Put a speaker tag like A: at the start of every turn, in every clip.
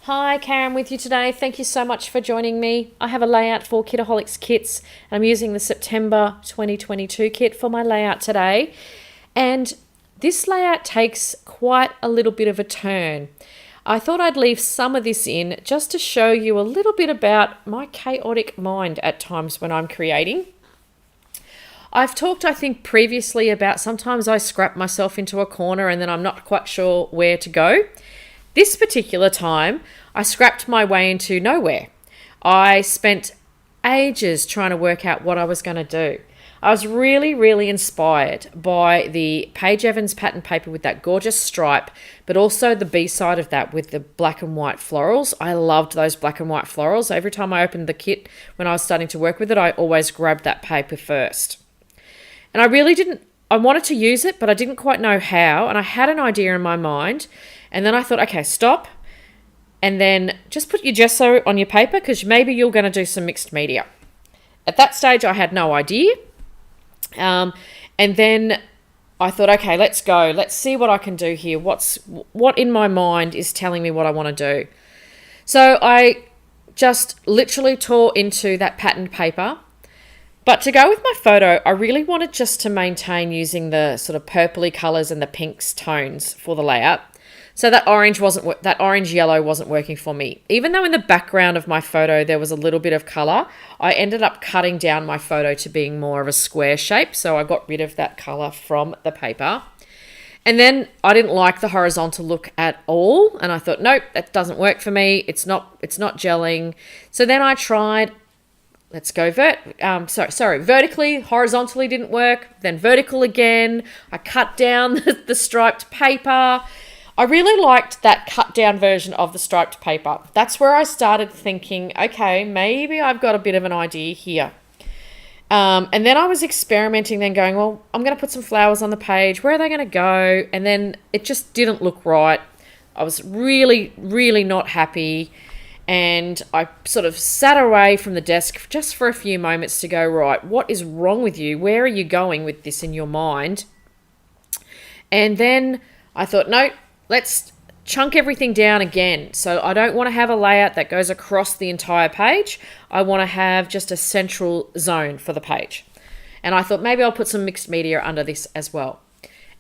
A: Hi, Karen with you today. Thank you so much for joining me. I have a layout for Kitaholic Kits, and I'm using the September 2022 kit for my layout today. And this layout takes quite a little bit of a turn. I thought I'd leave some of this in just to show you a little bit about my chaotic mind at times when I'm creating. I've talked, I think, previously about sometimes I scrap myself into a corner and then I'm not quite sure where to go. This particular time, I scrapped my way into nowhere. I spent ages trying to work out what I was going to do. I was really inspired by the Paige Evans pattern paper with that gorgeous stripe, but also the B-side of that with the black and white florals. I loved those black and white florals. Every time I opened the kit when I was starting to work with it, I always grabbed that paper first. And I wanted to use it, but I didn't quite know how, and I had an idea in my mind. And then I thought, okay, stop. And then just put your gesso on your paper because maybe you're going to do some mixed media. At that stage, I had no idea. And then I thought, okay, let's go. Let's see what I can do here. What in my mind is telling me what I want to do. So I just literally tore into that patterned paper. But to go with my photo, I really wanted just to maintain using the sort of purpley colours and the pinks tones for the layout. So that orange yellow wasn't working for me. Even though in the background of my photo there was a little bit of colour, I ended up cutting down my photo to being more of a square shape. So I got rid of that colour from the paper. And then I didn't like the horizontal look at all. And I thought, nope, that doesn't work for me. It's not gelling. So then I tried, let's go vertically, horizontally didn't work. Then vertical again. I cut down the striped paper. I really liked that cut down version of the striped paper. That's where I started thinking, okay, maybe I've got a bit of an idea here. And then I was experimenting, then going, well, I'm going to put some flowers on the page. Where are they going to go? And then it just didn't look right. I was really not happy. And I sort of sat away from the desk just for a few moments to go, right, what is wrong with you? Where are you going with this in your mind? And then I thought, no, let's chunk everything down again. So I don't want to have a layout that goes across the entire page. I want to have just a central zone for the page. And I thought maybe I'll put some mixed media under this as well.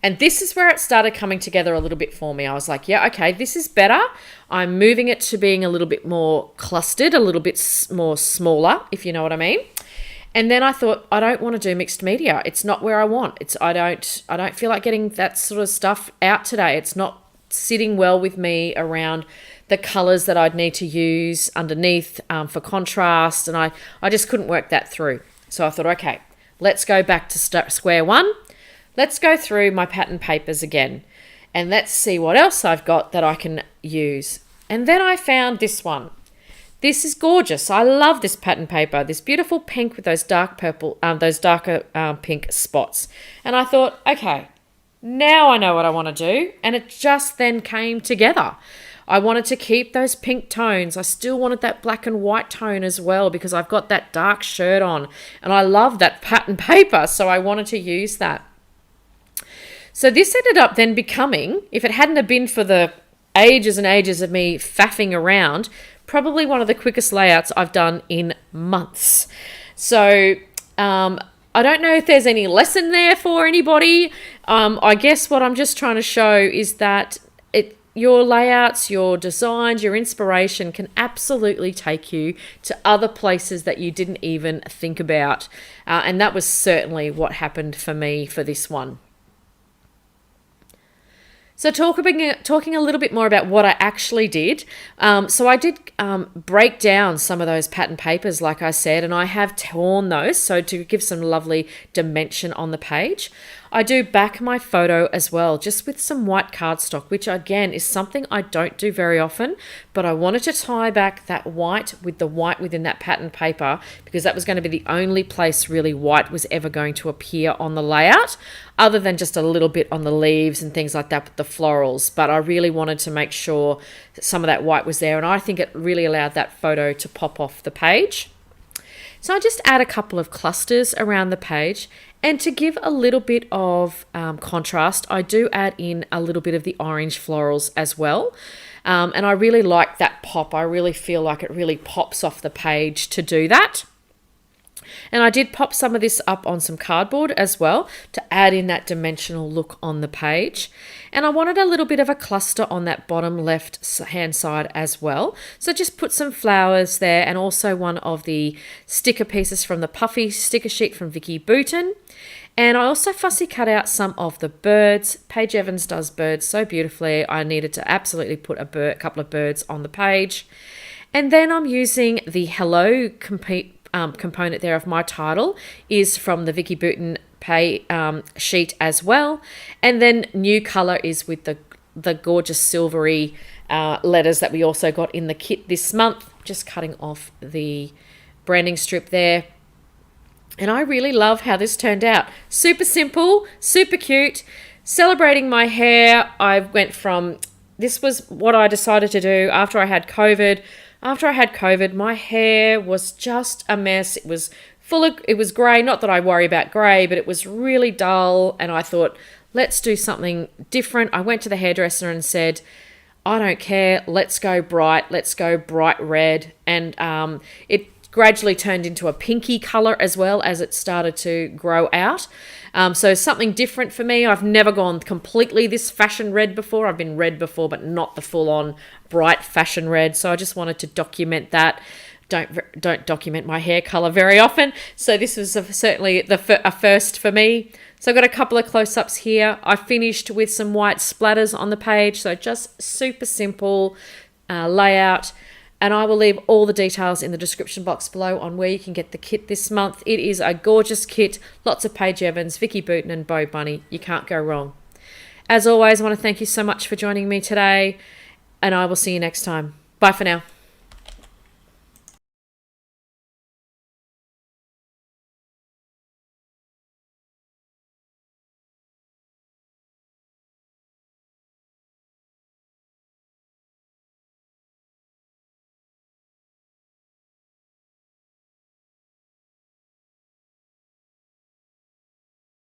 A: And this is where it started coming together a little bit for me. I was like, yeah, okay, this is better. I'm moving it to being a little bit more clustered, a little bit more smaller, if you know what I mean. And then I thought, I don't want to do mixed media. It's not where I want. I don't feel like getting that sort of stuff out today. It's not sitting well with me around the colors that I'd need to use underneath for contrast. And I just couldn't work that through. So I thought, okay, let's go back to square one. Let's go through my pattern papers again. And let's see what else I've got that I can use. And then I found this one. This is gorgeous. I love this pattern paper, this beautiful pink with those darker pink spots. And I thought, okay, now I know what I want to do. And it just then came together. I wanted to keep those pink tones. I still wanted that black and white tone as well because I've got that dark shirt on. And I love that pattern paper, so I wanted to use that. So this ended up then becoming, if it hadn't have been for the ages and ages of me faffing around, probably one of the quickest layouts I've done in months. So I don't know if there's any lesson there for anybody. I guess what I'm just trying to show is that your layouts, your designs, your inspiration can absolutely take you to other places that you didn't even think about. And that was certainly what happened for me for this one. So talking a little bit more about what I actually did. So I did break down some of those pattern papers, like I said, and I have torn those so to give some lovely dimension on the page. I do back my photo as well, just with some white cardstock, which again is something I don't do very often, but I wanted to tie back that white with the white within that pattern paper because that was going to be the only place really white was ever going to appear on the layout, other than just a little bit on the leaves and things like that with the florals. But I really wanted to make sure that some of that white was there, and I think it really allowed that photo to pop off the page. So I just add a couple of clusters around the page, and to give a little bit of contrast, I do add in a little bit of the orange florals as well. And I really like that pop. I really feel like it really pops off the page to do that. And I did pop some of this up on some cardboard as well to add in that dimensional look on the page. And I wanted a little bit of a cluster on that bottom left hand side as well. So just put some flowers there, and also one of the sticker pieces from the puffy sticker sheet from Vicky Bouton. And I also fussy cut out some of the birds. Paige Evans does birds so beautifully. I needed to absolutely put a couple of birds on the page. And then I'm using the hello component there of my title is from the Vicky Bouton sheet as well. And then new color is with the gorgeous silvery letters that we also got in the kit this month. Just cutting off the branding strip there. And I really love how this turned out. Super simple, super cute. Celebrating my hair, I went from, this was what I decided to do after I had COVID. After I had COVID, my hair was just a mess. It was grey. Not that I worry about grey, but it was really dull. And I thought, let's do something different. I went to the hairdresser and said, I don't care. Let's go bright. Let's go bright red. And it gradually turned into a pinky color as well as it started to grow out. So something different for me. I've never gone completely this fashion red before. I've been red before, but not the full-on bright fashion red. So I just wanted to document that. Don't document my hair color very often. So this was certainly a first for me. So I've got a couple of close-ups here. I finished with some white splatters on the page. So just super simple layout. And I will leave all the details in the description box below on where you can get the kit this month. It is a gorgeous kit. Lots of Paige Evans, Vicky Bouton and Bo Bunny. You can't go wrong. As always, I want to thank you so much for joining me today. And I will see you next time. Bye for now.